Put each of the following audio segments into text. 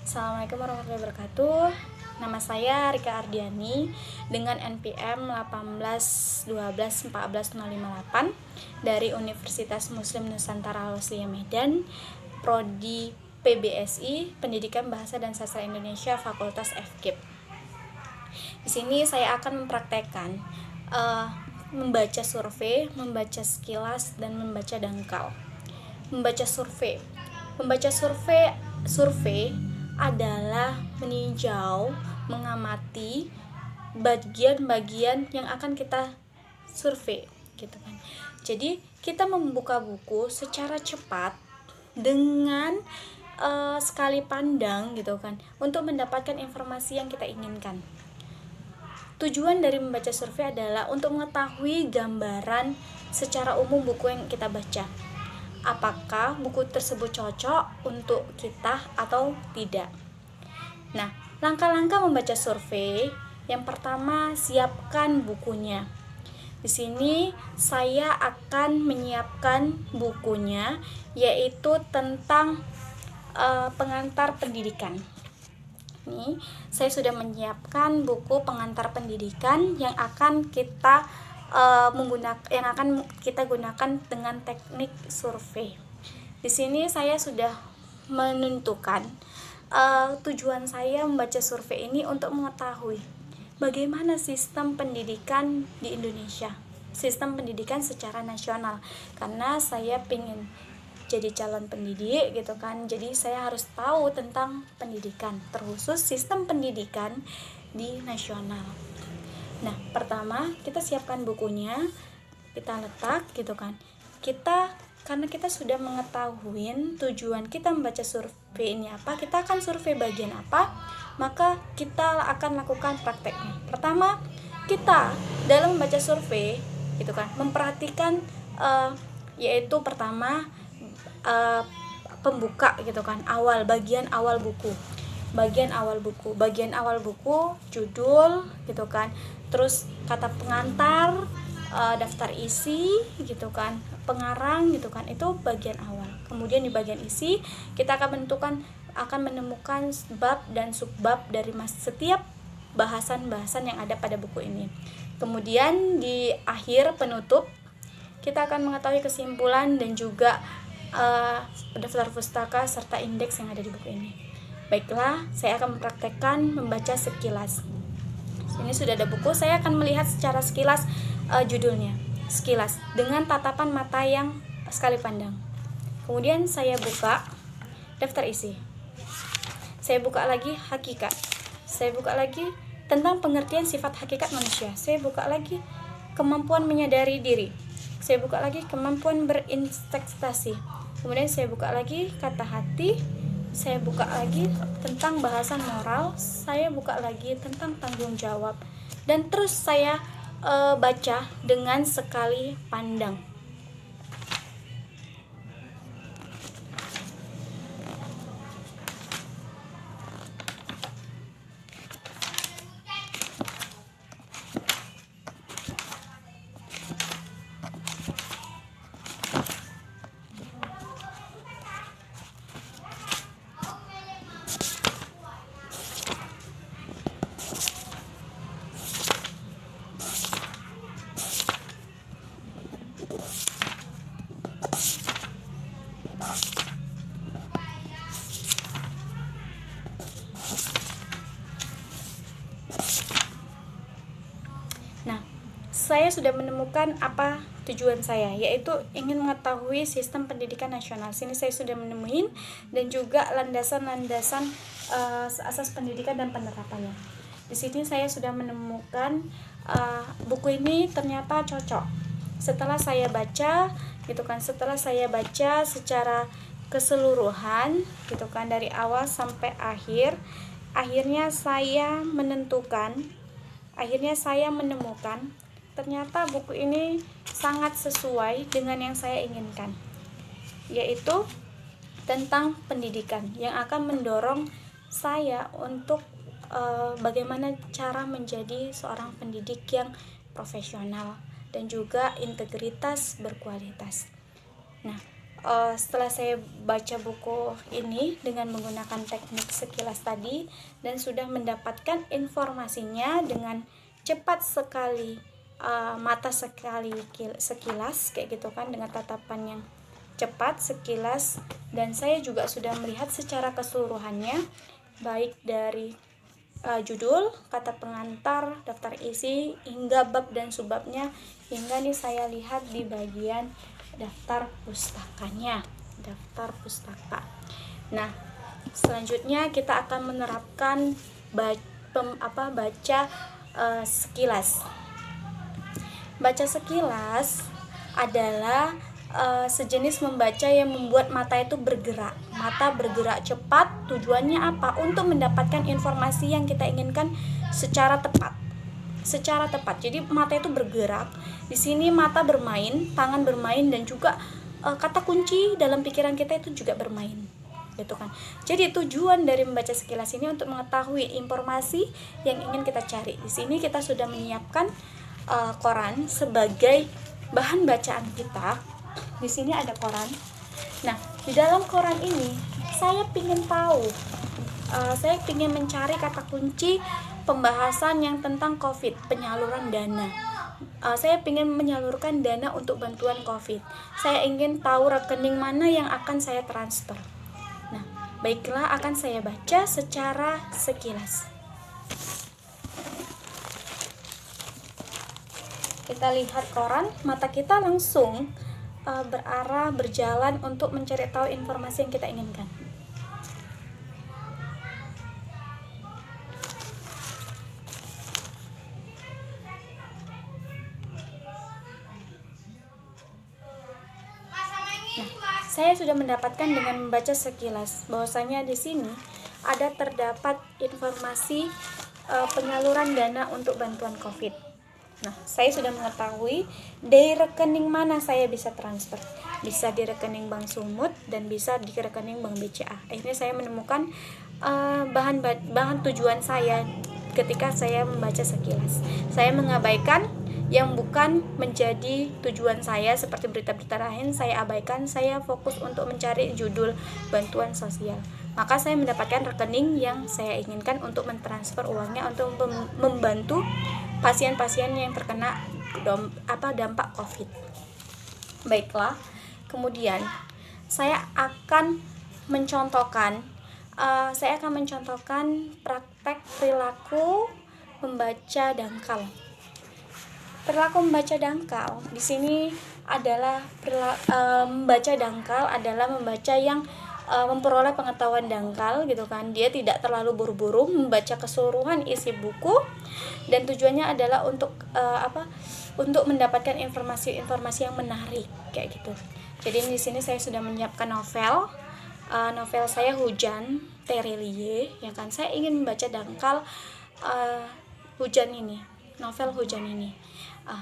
Assalamualaikum warahmatullahi wabarakatuh. Nama saya Rika Ardiani dengan NPM 181214058 dari Universitas Muslim Nusantara Al-Wasliyah Medan, Prodi PBSI Pendidikan Bahasa dan Sastra Indonesia, Fakultas FKIP. Di sini saya akan mempraktekkan membaca survei, membaca sekilas, dan membaca dangkal. Membaca survei adalah meninjau, mengamati bagian-bagian yang akan kita survei, gitu kan. Jadi kita membuka buku secara cepat dengan sekali pandang, gitu kan, untuk mendapatkan informasi yang kita inginkan. Tujuan dari membaca survei adalah untuk mengetahui gambaran secara umum buku yang kita baca. Apakah buku tersebut cocok untuk kita atau tidak. Nah, langkah-langkah membaca survei. Yang pertama, siapkan bukunya. Di sini saya akan menyiapkan bukunya, yaitu tentang pengantar pendidikan. Nih, saya sudah menyiapkan buku pengantar pendidikan yang akan kita gunakan dengan teknik survei. Di sini saya sudah menentukan tujuan saya membaca survei ini untuk mengetahui bagaimana sistem pendidikan di Indonesia, sistem pendidikan secara nasional, karena saya ingin jadi calon pendidik, gitu kan. Jadi saya harus tahu tentang pendidikan, terkhusus sistem pendidikan di nasional. Nah, pertama kita siapkan bukunya, kita letak, gitu kan. Karena kita sudah mengetahui tujuan kita membaca survei ini apa, kita akan survei bagian apa, maka kita akan lakukan prakteknya. Pertama, kita dalam membaca survei, gitu kan, memperhatikan yaitu pertama pembuka, gitu kan, bagian awal buku, judul, gitu kan, terus kata pengantar, daftar isi, gitu kan, pengarang, gitu kan, itu bagian awal. Kemudian di bagian isi kita akan menemukan bab dan subbab dari setiap bahasan-bahasan yang ada pada buku ini. Kemudian di akhir penutup kita akan mengetahui kesimpulan dan juga daftar pustaka serta indeks yang ada di buku ini. Baiklah, saya akan mempraktekkan membaca sekilas. Ini sudah ada buku, saya akan melihat secara sekilas judulnya, sekilas, dengan tatapan mata yang sekali pandang. Kemudian saya buka daftar isi. Saya buka lagi hakikat. Saya buka lagi tentang pengertian sifat hakikat manusia. Saya buka lagi kemampuan menyadari diri. Saya buka lagi kemampuan berinvestasi. Kemudian saya buka lagi kata hati. Saya buka lagi tentang bahasan moral. Saya buka lagi tentang tanggung jawab. Dan terus saya baca dengan sekali pandang. Nah, saya sudah menemukan apa tujuan saya, yaitu ingin mengetahui sistem pendidikan nasional. Sini saya sudah menemukan dan juga landasan-landasan asas pendidikan dan penerapannya. Di sini saya sudah menemukan buku ini ternyata cocok. Setelah saya baca, gitu kan, setelah saya baca secara keseluruhan, gitu kan, dari awal sampai akhir, akhirnya saya menemukan ternyata buku ini sangat sesuai dengan yang saya inginkan, yaitu tentang pendidikan yang akan mendorong saya untuk bagaimana cara menjadi seorang pendidik yang profesional dan juga integritas berkualitas. Nah, setelah saya baca buku ini dengan menggunakan teknik sekilas tadi dan sudah mendapatkan informasinya dengan cepat sekali, mata sekali sekilas kayak gitu kan, dengan tatapan yang cepat sekilas, dan saya juga sudah melihat secara keseluruhannya baik dari judul, kata pengantar, daftar isi, hingga bab dan subbabnya, hingga nih saya lihat di bagian daftar pustakanya, daftar pustaka. Nah, selanjutnya kita akan menerapkan baca sekilas. Baca sekilas adalah sejenis membaca yang membuat mata itu bergerak. Mata bergerak cepat, tujuannya apa? Untuk mendapatkan informasi yang kita inginkan secara tepat. Secara tepat. Jadi mata itu bergerak. Di sini mata bermain, tangan bermain, dan juga kata kunci dalam pikiran kita itu juga bermain. Gitu kan. Jadi tujuan dari membaca sekilas ini untuk mengetahui informasi yang ingin kita cari. Di sini kita sudah menyiapkan koran sebagai bahan bacaan kita. Di sini ada koran. Nah, di dalam koran ini saya ingin tahu, saya ingin mencari kata kunci pembahasan yang tentang COVID, penyaluran dana. Saya ingin menyalurkan dana untuk bantuan COVID. Saya ingin tahu rekening mana yang akan saya transfer. Nah, baiklah, akan saya baca secara sekilas. Kita lihat koran, mata kita langsung berjalan untuk mencari tahu informasi yang kita inginkan. Nah, saya sudah mendapatkan dengan membaca sekilas bahwasanya di sini terdapat informasi penyaluran dana untuk bantuan COVID. Nah, saya sudah mengetahui dari rekening mana saya bisa transfer. Bisa di rekening Bank Sumut dan bisa di rekening Bank BCA. Akhirnya saya menemukan bahan tujuan saya ketika saya membaca sekilas. Saya mengabaikan yang bukan menjadi tujuan saya seperti berita-berita lain, saya abaikan. Saya fokus untuk mencari judul bantuan sosial. Maka saya mendapatkan rekening yang saya inginkan untuk mentransfer uangnya untuk membantu pasien-pasien yang terkena dampak COVID. Baiklah, kemudian saya akan mencontohkan praktek perilaku membaca dangkal. Perilaku membaca dangkal di sini adalah membaca dangkal adalah membaca yang memperoleh pengetahuan dangkal gitu kan. Dia tidak terlalu buru-buru membaca keseluruhan isi buku, dan tujuannya adalah untuk untuk mendapatkan informasi yang menarik kayak gitu. Jadi di sini saya sudah menyiapkan novel saya Hujan Terelie, ya kan. Saya ingin membaca dangkal Hujan ini, novel Hujan ini,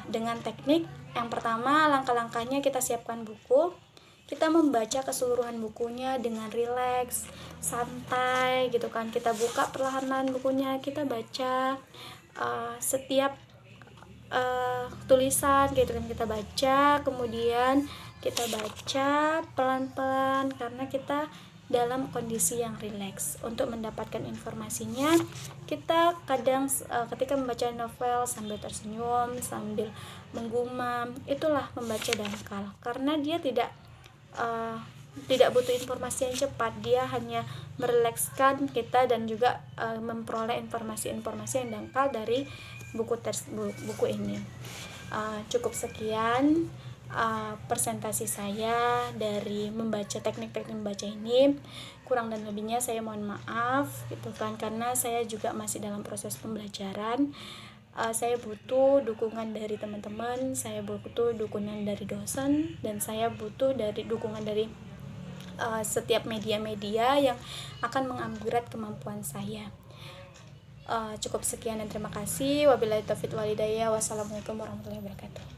dengan teknik yang pertama, langkah-langkahnya kita siapkan buku. Kita membaca keseluruhan bukunya dengan rileks, santai gitu kan. Kita buka perlahan-lahan bukunya, kita baca setiap tulisan gitu kan, kita baca, kemudian kita baca pelan-pelan karena kita dalam kondisi yang rileks. Untuk mendapatkan informasinya, kita kadang ketika membaca novel sambil tersenyum, sambil menggumam, itulah membaca dangkal, karena dia tidak butuh informasi yang cepat. Dia hanya merilekskan kita dan juga memperoleh informasi-informasi yang dangkal dari buku ini. Cukup sekian presentasi saya dari membaca teknik-teknik membaca ini. Kurang dan lebihnya saya mohon maaf gitu kan, karena saya juga masih dalam proses pembelajaran. Saya butuh dukungan dari teman-teman, saya butuh dukungan dari dosen, dan saya butuh dukungan dari setiap media-media yang akan mengupgrade kemampuan saya. Cukup sekian dan terima kasih. Wabillahi taufiq wal hidayah. Wassalamualaikum warahmatullahi wabarakatuh.